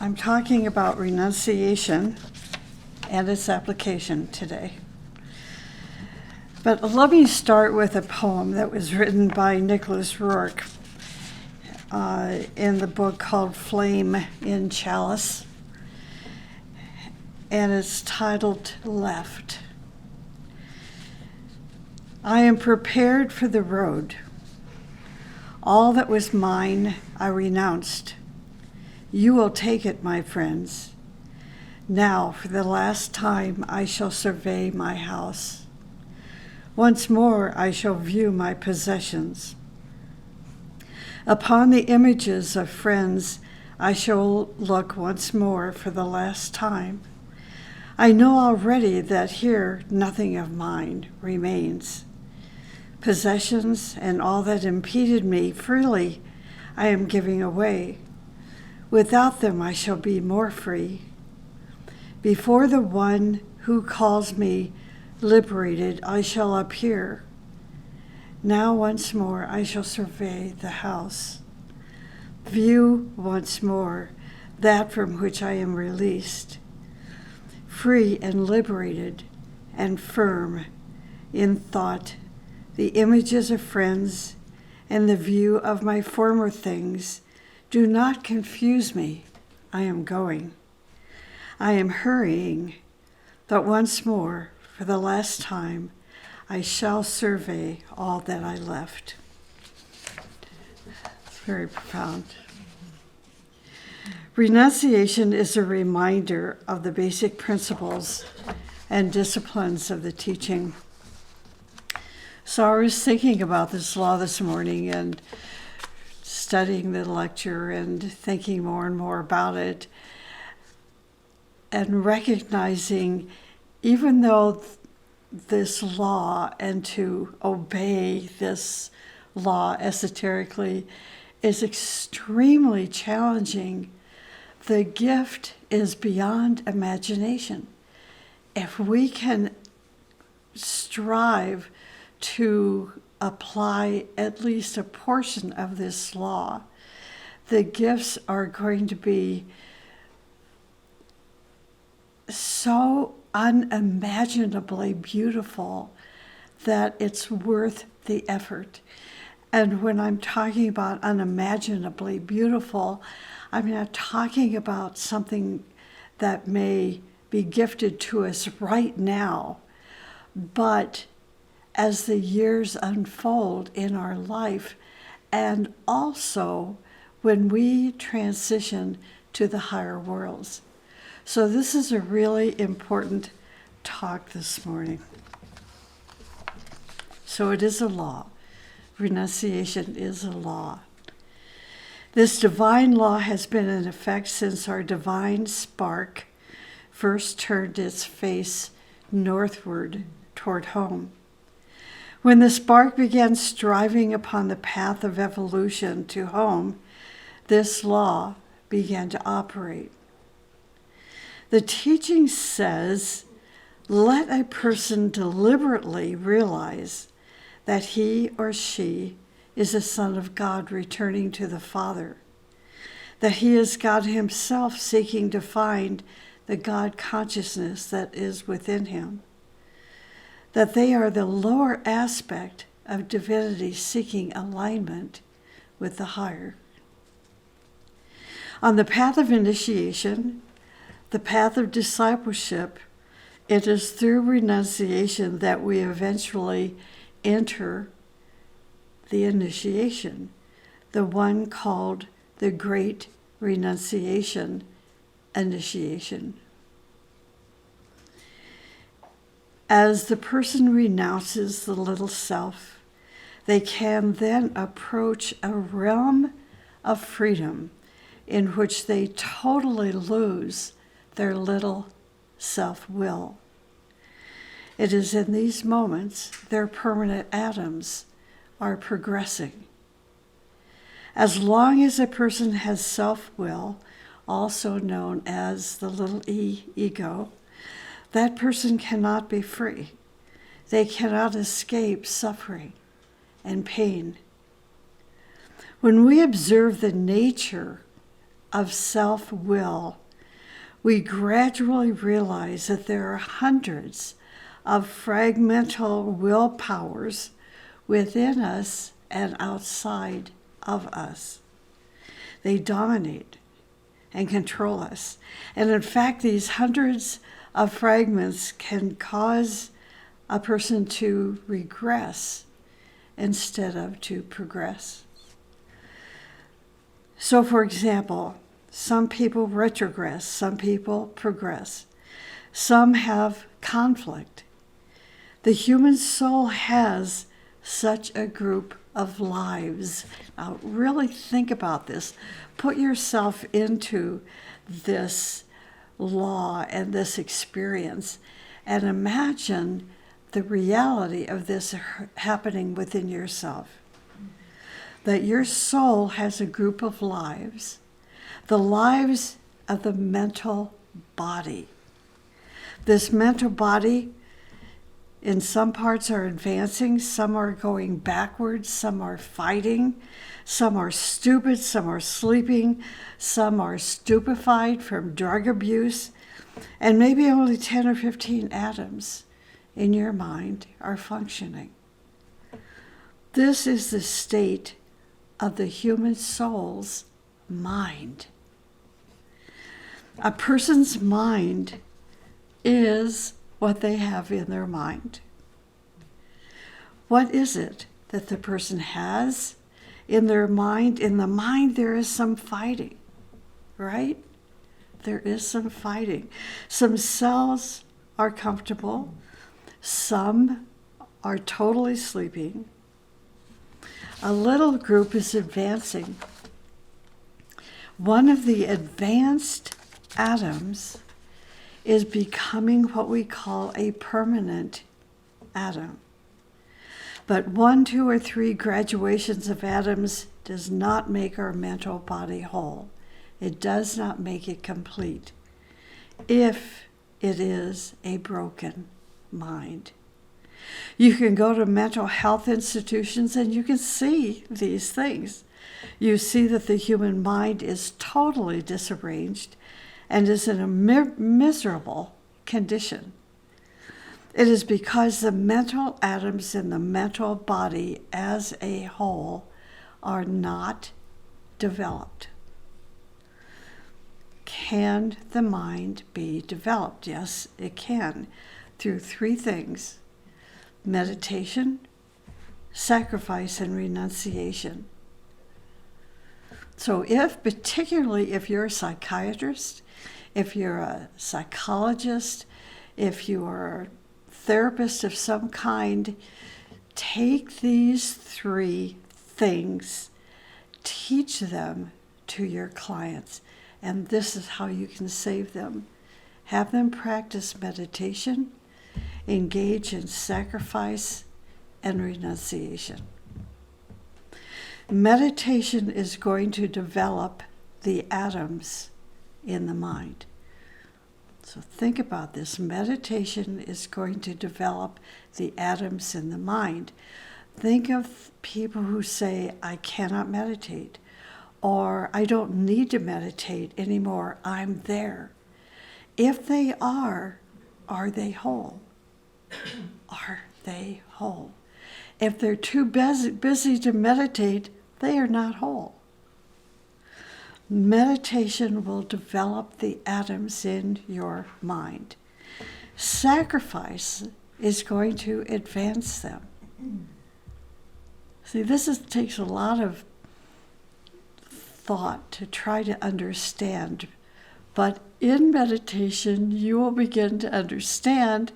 I'm talking about renunciation and its application today. But let me start with a poem that was written by Nicholas Rourke in the book called Flame in Chalice. And it's titled Left. I am prepared for the road. All that was mine I renounced. You will take it, my friends. Now, for the last time, I shall survey my house. Once more, I shall view my possessions. Upon the images of friends, I shall look once more for the last time. I know already that here nothing of mine remains. Possessions and all that impeded me freely I am giving away. Without them I shall be more free. Before the one who calls me liberated I shall appear. Now once more I shall survey the house. View once more that from which I am released. Free and liberated and firm in thought, the images of friends and the view of my former things do not confuse me. I am going. I am hurrying, but once more, for the last time, I shall survey all that I left. It's very profound. Renunciation is a reminder of the basic principles and disciplines of the teaching. So I was thinking about this law this morning and studying the lecture and thinking more and more about it and recognizing, even though this law and to obey this law esoterically is extremely challenging, the gift is beyond imagination. If we can strive to apply at least a portion of this law, the gifts are going to be so unimaginably beautiful that it's worth the effort. And when I'm talking about unimaginably beautiful, I'm not talking about something that may be gifted to us right now, but as the years unfold in our life, and also when we transition to the higher worlds. So this is a really important talk this morning. So it is a law. Renunciation is a law. This divine law has been in effect since our divine spark first turned its face northward toward home. When the spark began striving upon the path of evolution to home, this law began to operate. The teaching says, let a person deliberately realize that he or she is a son of God returning to the Father, that he is God himself seeking to find the God consciousness that is within him, that they are the lower aspect of divinity seeking alignment with the higher. On the path of initiation, the path of discipleship, it is through renunciation that we eventually enter the initiation, the one called the Great Renunciation Initiation. As the person renounces the little self, they can then approach a realm of freedom in which they totally lose their little self-will. It is in these moments their permanent atoms are progressing. As long as a person has self-will, also known as the little e, ego, that person cannot be free. They cannot escape suffering and pain. When we observe the nature of self-will, we gradually realize that there are hundreds of fragmental willpowers within us and outside of us. They dominate and control us. And in fact, these hundreds of fragments can cause a person to regress instead of to progress. So, for example, some people retrogress, some people progress, some have conflict. The human soul has such a group of lives. Now, really think about this. Put yourself into this law and this experience and imagine the reality of this happening within yourself. That your soul has a group of lives, the lives of the mental body. This mental body, in some parts, are advancing, some are going backwards, some are fighting, some are stupid, some are sleeping, some are stupefied from drug abuse, and maybe only 10 or 15 atoms in your mind are functioning. This is the state of the human soul's mind. A person's mind is what they have in their mind. What is it that the person has in their mind? In the mind, there is some fighting, right? There is some fighting. Some cells are comfortable. Some are totally sleeping. A little group is advancing. One of the advanced atoms is becoming what we call a permanent atom. But 1, 2, or 3 graduations of atoms does not make our mental body whole. It does not make it complete if it is a broken mind. You can go to mental health institutions and you can see these things. You see that the human mind is totally disarranged and is in a miserable condition. It is because the mental atoms in the mental body as a whole are not developed. Can the mind be developed? Yes, it can, through 3 things: meditation, sacrifice, and renunciation. So particularly if you're a psychiatrist, if you're a psychologist, if you are a therapist of some kind, take these 3 things, teach them to your clients, and this is how you can save them. Have them practice meditation, engage in sacrifice and renunciation. Meditation is going to develop the atoms in the mind. So think about this. Meditation is going to develop the atoms in the mind. Think of people who say, I cannot meditate, or I don't need to meditate anymore, I'm there. If they are they whole? Are they whole? If they're too busy to meditate, they are not whole. Meditation will develop the atoms in your mind. Sacrifice is going to advance them. See, takes a lot of thought to try to understand, but in meditation, you will begin to understand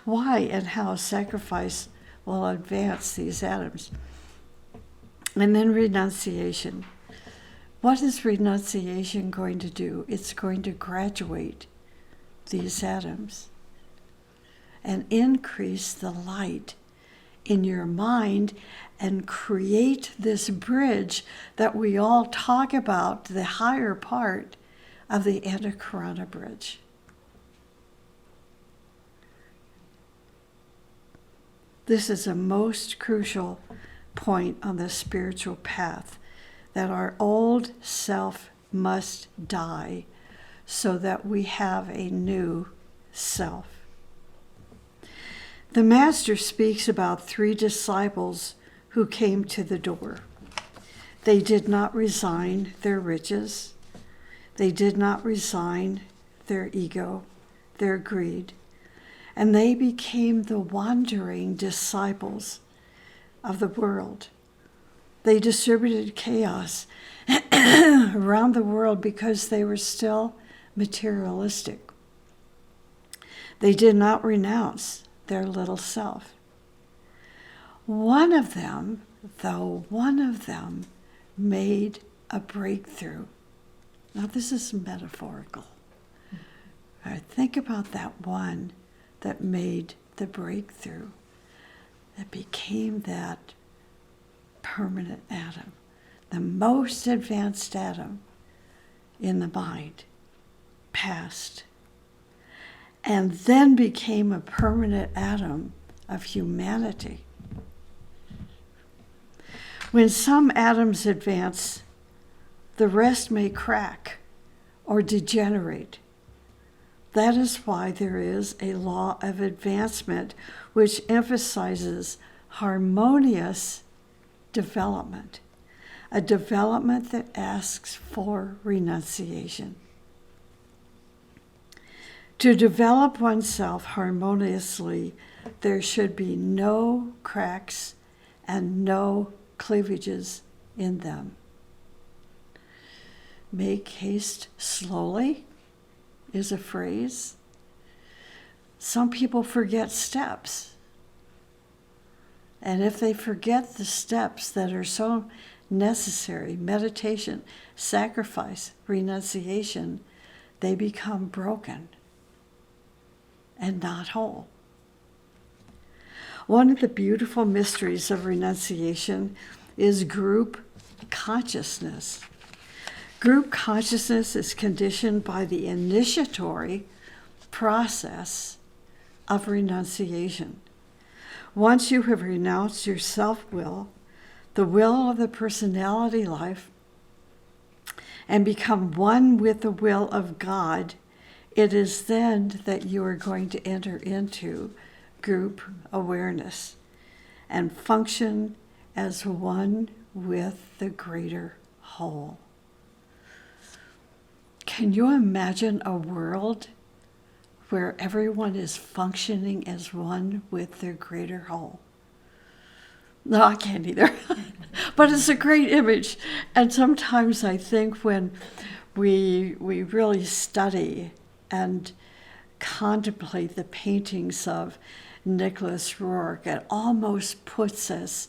why and how sacrifice will advance these atoms. And then renunciation. What is renunciation going to do? It's going to graduate these atoms and increase the light in your mind and create this bridge that we all talk about, the higher part of the Antakarana bridge. This is a most crucial point on the spiritual path, that our old self must die so that we have a new self. The Master speaks about 3 disciples who came to the door. They did not resign their riches. They did not resign their ego, their greed, and they became the wandering disciples of the world. They distributed chaos around the world because they were still materialistic. They did not renounce their little self. One of them made a breakthrough. Now, this is metaphorical. Think about that one that made the breakthrough, that became that permanent atom, the most advanced atom in the mind, passed, and then became a permanent atom of humanity. When some atoms advance, the rest may crack or degenerate. That is why there is a law of advancement which emphasizes harmonious development, a development that asks for renunciation. To develop oneself harmoniously, there should be no cracks and no cleavages in them. Make haste slowly is a phrase. Some people forget steps. And if they forget the steps that are so necessary, meditation, sacrifice, renunciation, they become broken and not whole. One of the beautiful mysteries of renunciation is group consciousness. Group consciousness is conditioned by the initiatory process of renunciation. Once you have renounced your self-will, the will of the personality life, and become one with the will of God, it is then that you are going to enter into group awareness and function as one with the greater whole. Can you imagine a world where everyone is functioning as one with their greater whole? No, I can't either. But it's a great image. And sometimes I think when we really study and contemplate the paintings of Nicholas Roerch, it almost puts us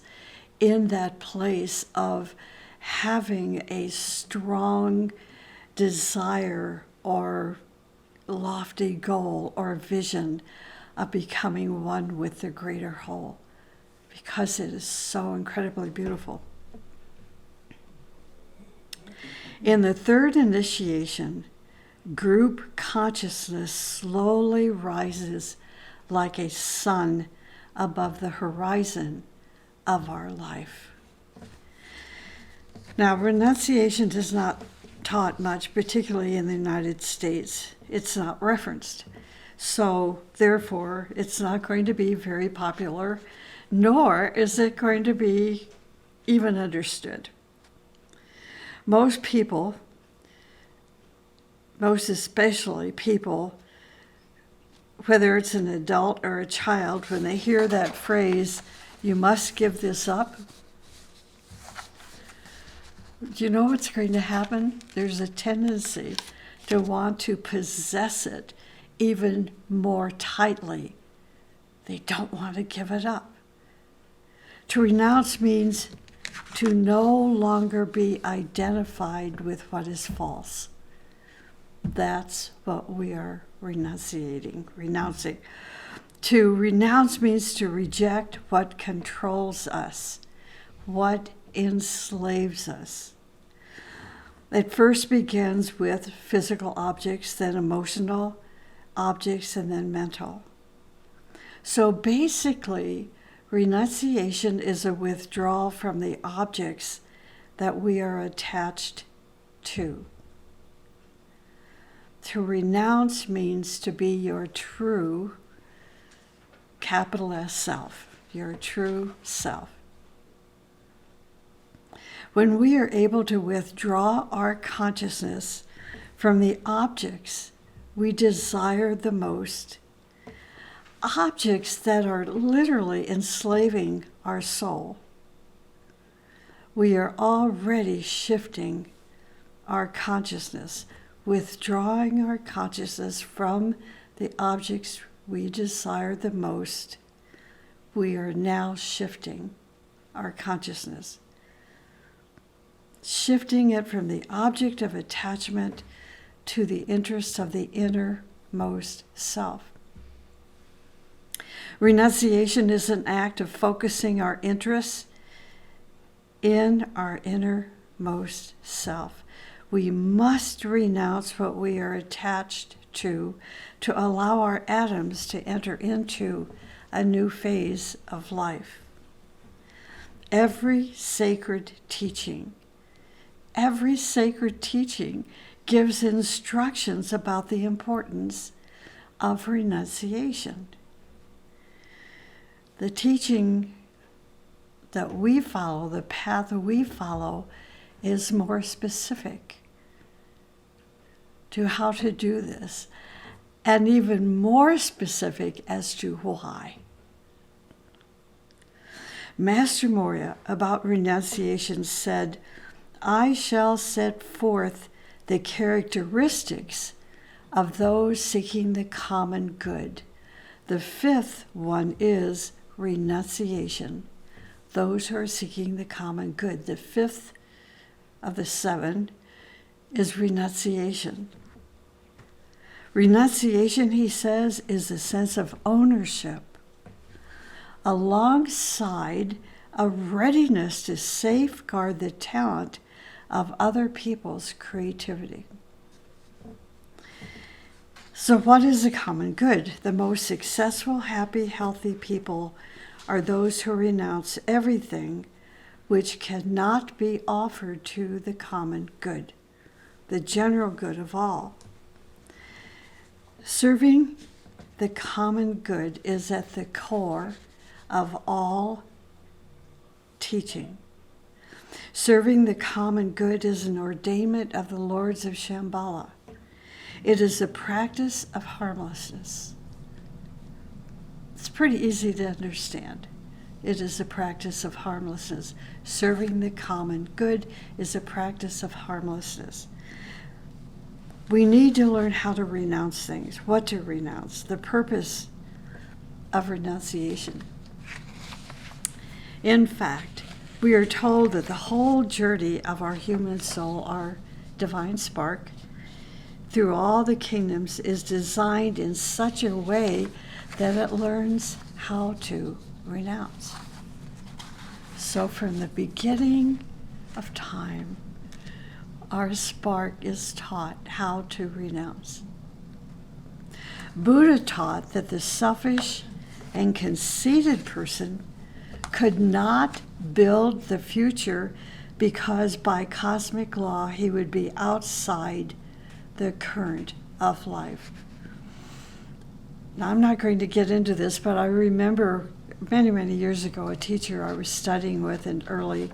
in that place of having a strong desire or lofty goal or vision of becoming one with the greater whole, because it is so incredibly beautiful. In the third initiation, group consciousness slowly rises like a sun above the horizon of our life. Now, renunciation is not taught much, particularly in the United States. It's not referenced. So, therefore, it's not going to be very popular, nor is it going to be even understood. Most people, most especially people, whether it's an adult or a child, when they hear that phrase, "You must give this up," do you know what's going to happen? There's a tendency to want to possess it even more tightly. They don't want to give it up. To renounce means to no longer be identified with what is false. That's what we are renouncing. To renounce means to reject what controls us, what enslaves us. It first begins with physical objects, then emotional objects, and then mental. So basically, renunciation is a withdrawal from the objects that we are attached to. To renounce means to be your true, capital S self, your true self. When we are able to withdraw our consciousness from the objects we desire the most, objects that are literally enslaving our soul, we are already shifting our consciousness, withdrawing our consciousness from the objects we desire the most. We are now shifting our consciousness, shifting it from the object of attachment to the interest of the innermost self. Renunciation is an act of focusing our interests in our innermost self. We must renounce what we are attached to allow our atoms to enter into a new phase of life. Every sacred teaching gives instructions about the importance of renunciation. The teaching that we follow, the path we follow, is more specific to how to do this, and even more specific as to why. Master Moria, about renunciation, said, "I shall set forth the characteristics of those seeking the common good. The fifth one is renunciation. Those who are seeking the common good." The fifth of the seven is renunciation. Renunciation, he says, is a sense of ownership alongside a readiness to safeguard the talent of other people's creativity. So what is the common good? The most successful, happy, healthy people are those who renounce everything which cannot be offered to the common good, the general good of all. Serving the common good is at the core of all teaching. Serving the common good is an ordainment of the Lords of Shambhala. It is a practice of harmlessness. It's pretty easy to understand. It is a practice of harmlessness. Serving the common good is a practice of harmlessness. We need to learn how to renounce things, what to renounce, the purpose of renunciation. In fact, we are told that the whole journey of our human soul, our divine spark, through all the kingdoms is designed in such a way that it learns how to renounce. So from the beginning of time, our spark is taught how to renounce. Buddha taught that the selfish and conceited person could not build the future because by cosmic law he would be outside the current of life. Now, I'm not going to get into this, but I remember many, many years ago, a teacher I was studying with, an early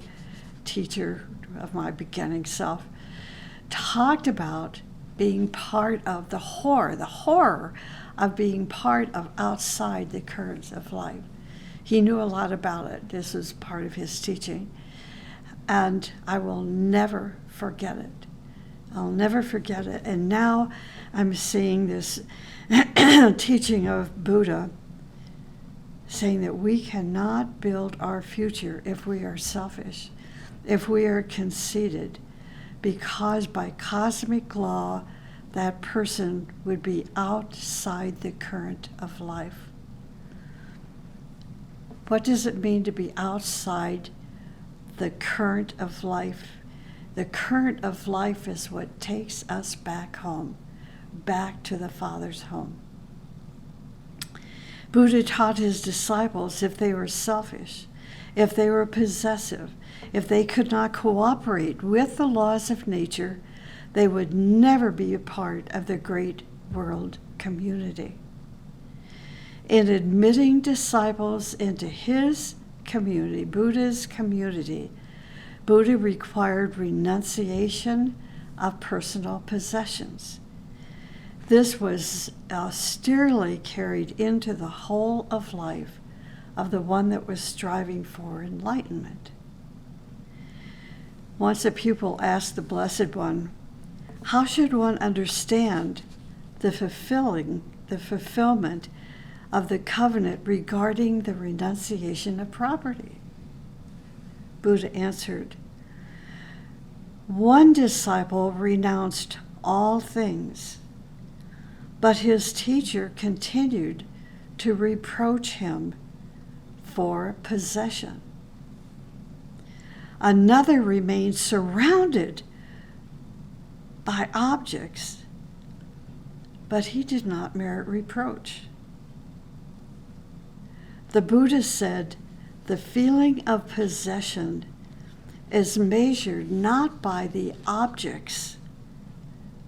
teacher of my beginning self, talked about being part of the horror of being part of outside the currents of life. He knew a lot about it. This was part of his teaching. And I will never forget it. I'll never forget it. And now I'm seeing this teaching of Buddha saying that we cannot build our future if we are selfish, if we are conceited, because by cosmic law, that person would be outside the current of life. What does it mean to be outside the current of life? The current of life is what takes us back home, back to the Father's home. Buddha taught his disciples if they were selfish, if they were possessive, if they could not cooperate with the laws of nature, they would never be a part of the great world community. In admitting disciples into his community, Buddha's community, Buddha required renunciation of personal possessions. This was austerely carried into the whole of life of the one that was striving for enlightenment. Once a pupil asked the Blessed One, how should one understand the fulfillment of the covenant regarding the renunciation of property? Buddha answered, one disciple renounced all things, but his teacher continued to reproach him for possession. Another remained surrounded by objects, but he did not merit reproach. The Buddha said, the feeling of possession is measured not by the objects,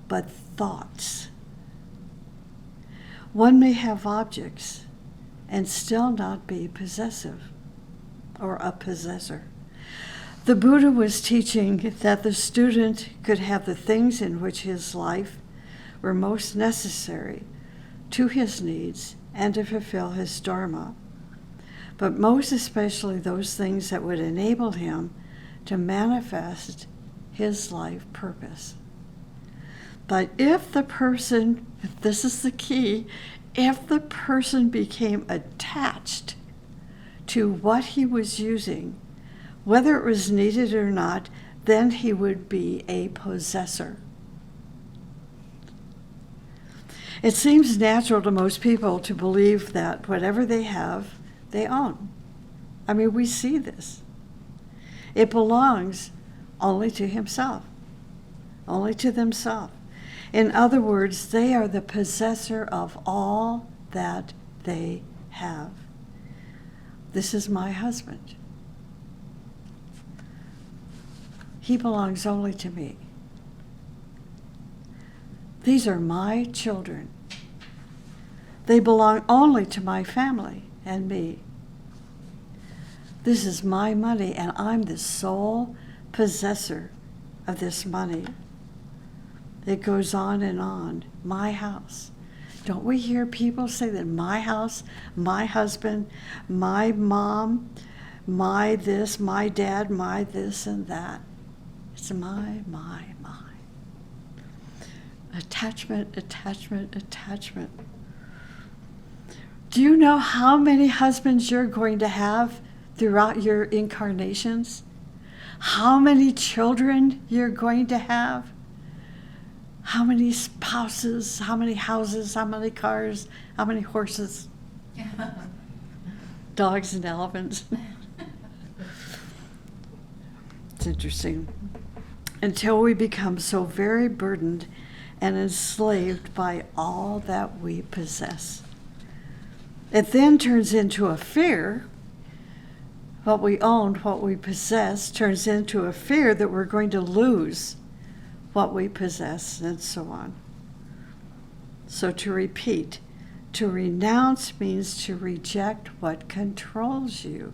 but thoughts. One may have objects and still not be possessive or a possessor. The Buddha was teaching that the student could have the things in which his life were most necessary to his needs and to fulfill his dharma, but most especially those things that would enable him to manifest his life purpose. But if the person, this is the key, if the person became attached to what he was using, whether it was needed or not, then he would be a possessor. It seems natural to most people to believe that whatever they have, they own. I mean, we see this. It belongs only to himself, only to themselves. In other words, they are the possessor of all that they have. This is my husband. He belongs only to me. These are my children. They belong only to my family and me. This is my money, and I'm the sole possessor of this money. It goes on and on. My house. Don't we hear people say that my house, my husband, my mom, my this, my dad, my this and that? It's my. Attachment, attachment, attachment. Do you know how many husbands you're going to have throughout your incarnations? How many children you're going to have? How many spouses, how many houses, how many cars, how many horses, dogs and elephants. It's interesting. Until we become so very burdened and enslaved by all that we possess. It then turns into a fear. What we own, what we possess, turns into a fear that we're going to lose what we possess, and so on. So to repeat, to renounce means to reject what controls you,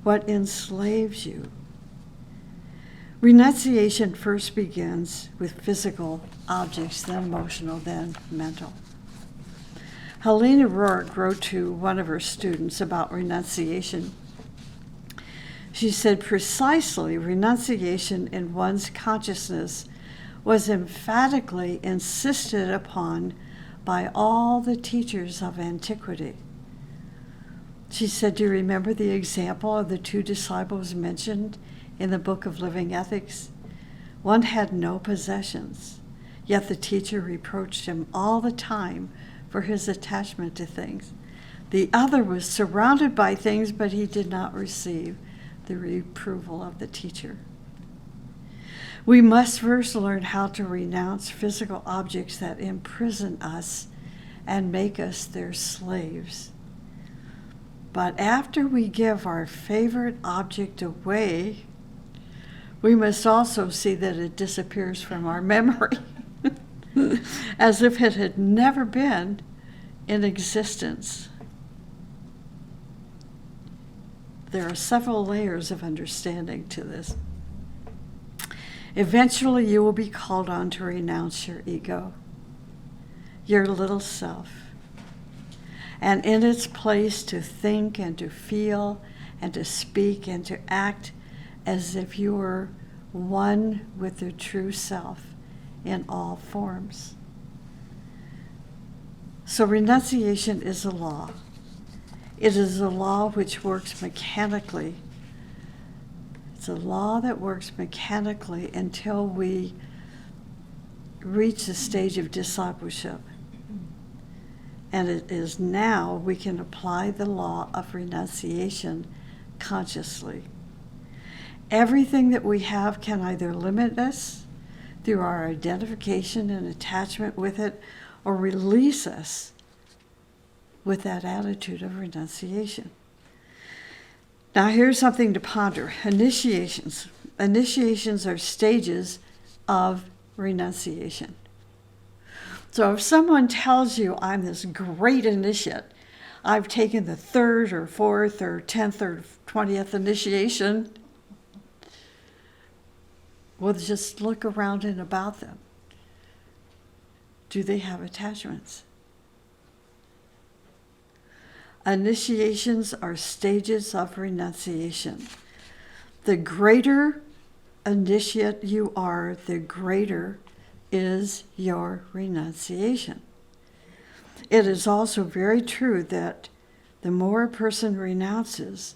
what enslaves you. Renunciation first begins with physical objects, then emotional, then mental. Helena Rourke wrote to one of her students about renunciation. She said, precisely, renunciation in one's consciousness was emphatically insisted upon by all the teachers of antiquity. She said, do you remember the example of the two disciples mentioned in the Book of Living Ethics? One had no possessions, yet the teacher reproached him all the time for his attachment to things. The other was surrounded by things, but he did not receive the reproval of the teacher. We must first learn how to renounce physical objects that imprison us and make us their slaves. But after we give our favorite object away, we must also see that it disappears from our memory as if it had never been in existence. There are several layers of understanding to this. Eventually, you will be called on to renounce your ego, your little self, and in its place to think and to feel and to speak and to act as if you were one with the true self in all forms. So renunciation is a law. It is a law which works mechanically. It's a law that works mechanically until we reach the stage of discipleship. And it is now we can apply the law of renunciation consciously. Everything that we have can either limit us through our identification and attachment with it, or release us with that attitude of renunciation. Now here's something to ponder. Initiations. Initiations are stages of renunciation. So if someone tells you, I'm this great initiate, I've taken the 3rd or 4th or 10th or 20th initiation, well, just look around and about them. Do they have attachments? Initiations are stages of renunciation. The greater initiate you are, the greater is your renunciation. It is also very true that the more a person renounces,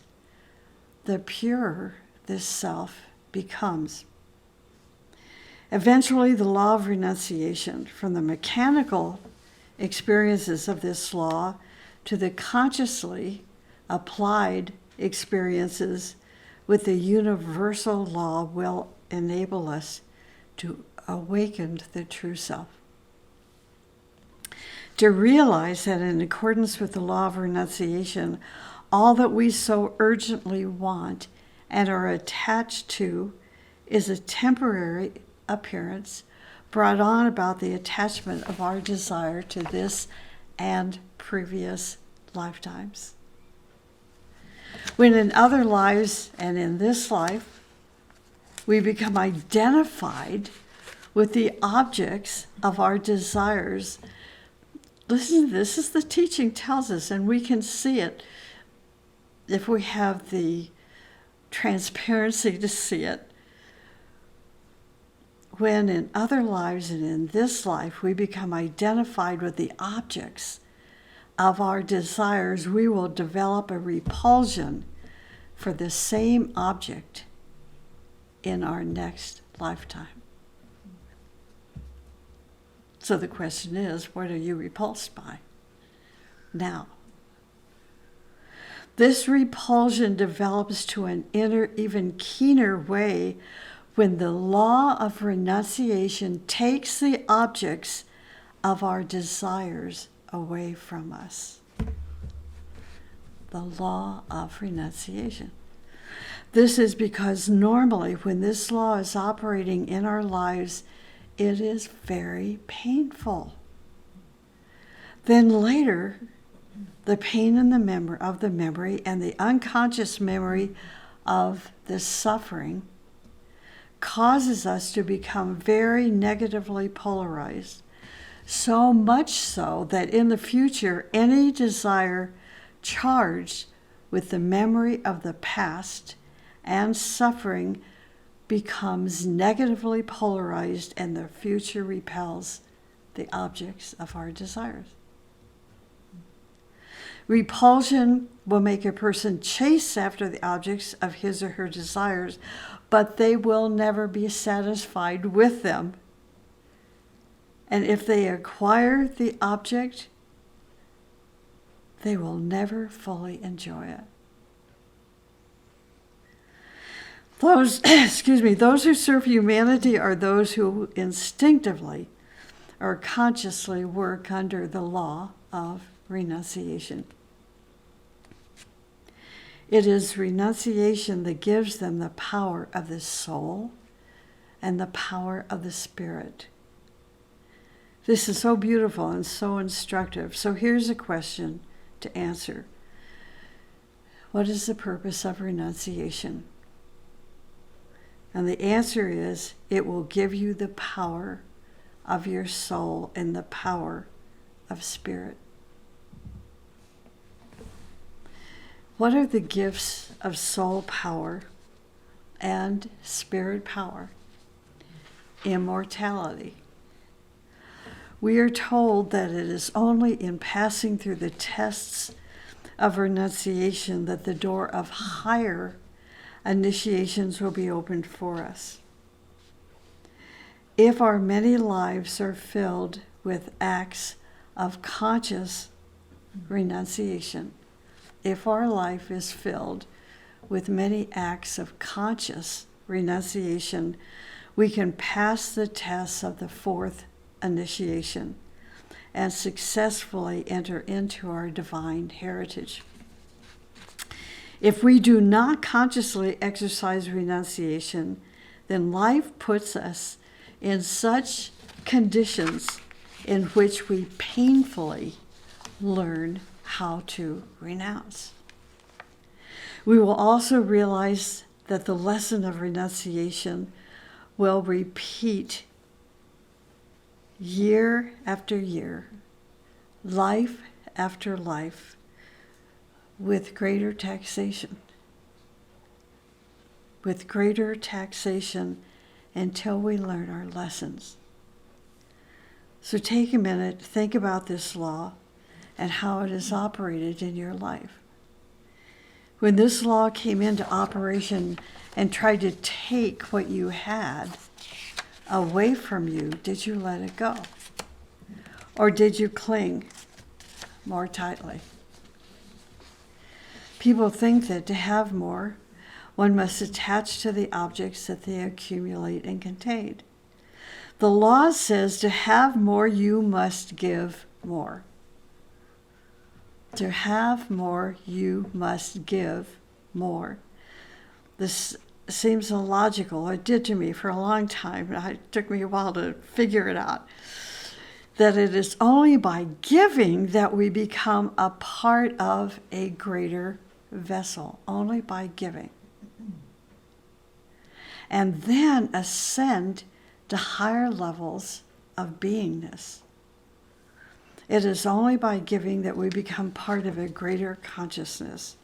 the purer this self becomes. Eventually, the law of renunciation, from the mechanical experiences of this law to the consciously applied experiences with the universal law, will enable us to awaken the true self. To realize that in accordance with the law of renunciation, all that we so urgently want and are attached to is a temporary appearance brought on about the attachment of our desire to this and previous lifetimes. When in other lives and in this life, we become identified with the objects of our desires. Listen, this is the teaching tells us, and we can see it if we have the transparency to see it. When in other lives and in this life we become identified with the objects of our desires, we will develop a repulsion for the same object in our next lifetime. So the question is, what are you repulsed by now? This repulsion develops to an inner, even keener way when the law of renunciation takes the objects of our desires away from us. The law of renunciation. This is because normally when this law is operating in our lives, it is very painful. Then later, the pain in the memory and the unconscious memory of the suffering causes us to become very negatively polarized, so much so that in the future, any desire charged with the memory of the past and suffering becomes negatively polarized, and the future repels the objects of our desires. Repulsion will make a person chase after the objects of his or her desires, but they will never be satisfied with them. And if they acquire the object, they will never fully enjoy it. Those who serve humanity are those who instinctively or consciously work under the law of renunciation. It is renunciation that gives them the power of the soul and the power of the spirit. This is so beautiful and so instructive. So here's a question to answer. What is the purpose of renunciation? And the answer is, it will give you the power of your soul and the power of spirit. What are the gifts of soul power and spirit power? Immortality. We are told that it is only in passing through the tests of renunciation that the door of higher initiations will be opened for us. If our many lives are filled with acts of conscious renunciation, if our life is filled with many acts of conscious renunciation, we can pass the tests of the fourth initiation and successfully enter into our divine heritage. If we do not consciously exercise renunciation, then life puts us in such conditions in which we painfully learn how to renounce. We will also realize that the lesson of renunciation will repeat year after year, life after life, with greater taxation. With greater taxation until we learn our lessons. So take a minute, think about this law and how it is operated in your life. When this law came into operation and tried to take what you had away from you, did you let it go? Or did you cling more tightly? People think that to have more, one must attach to the objects that they accumulate and contain. The law says to have more, you must give more. To have more, you must give more. This seems illogical. It did to me for a long time. It took me a while to figure it out. That it is only by giving that we become a part of a greater vessel. Only by giving. And then ascend to higher levels of beingness. It is only by giving that we become part of a greater consciousness,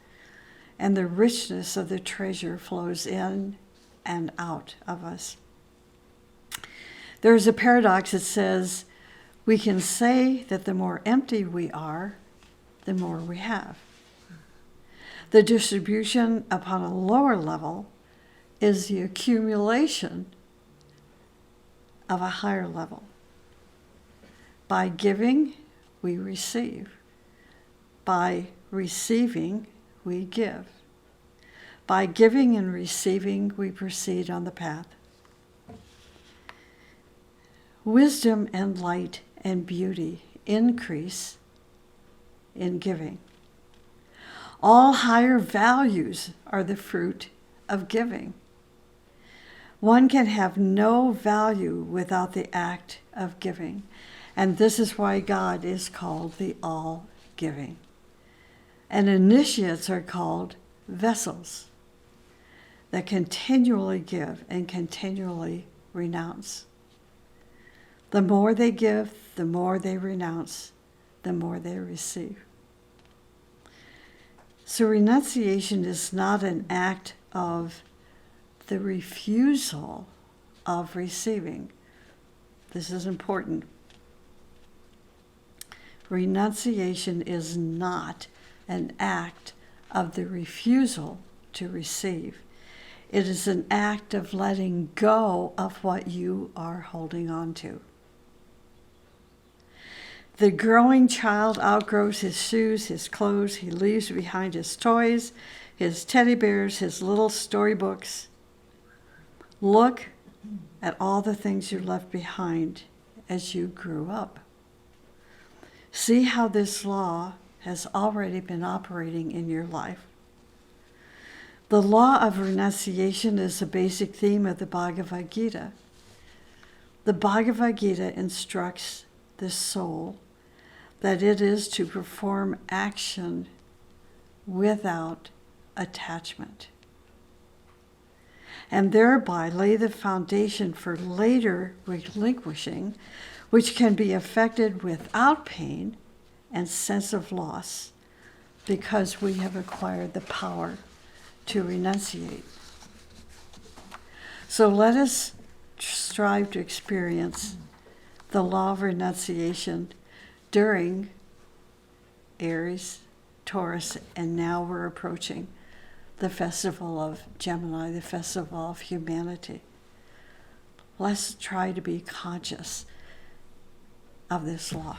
and the richness of the treasure flows in and out of us. There is a paradox that says we can say that the more empty we are, the more we have. The distribution upon a lower level is the accumulation of a higher level. By giving, we receive. By receiving, we give. By giving and receiving, we proceed on the path. Wisdom and light and beauty increase in giving. All higher values are the fruit of giving. One can have no value without the act of giving. And this is why God is called the all-giving. And initiates are called vessels that continually give and continually renounce. The more they give, the more they renounce, the more they receive. So renunciation is not an act of the refusal of receiving. This is important. Renunciation is not an act of the refusal to receive. It is an act of letting go of what you are holding on to. The growing child outgrows his shoes, his clothes. He leaves behind his toys, his teddy bears, his little storybooks. Look at all the things you left behind as you grew up. See how this law has already been operating in your life. The law of renunciation is a basic theme of the Bhagavad Gita. The Bhagavad Gita instructs the soul that it is to perform action without attachment, and thereby lay the foundation for later relinquishing, which can be effected without pain and sense of loss, because we have acquired the power to renunciate. So let us strive to experience the law of renunciation during Aries, Taurus, and now we're approaching the festival of Gemini, the festival of humanity. Let's try to be conscious of this law.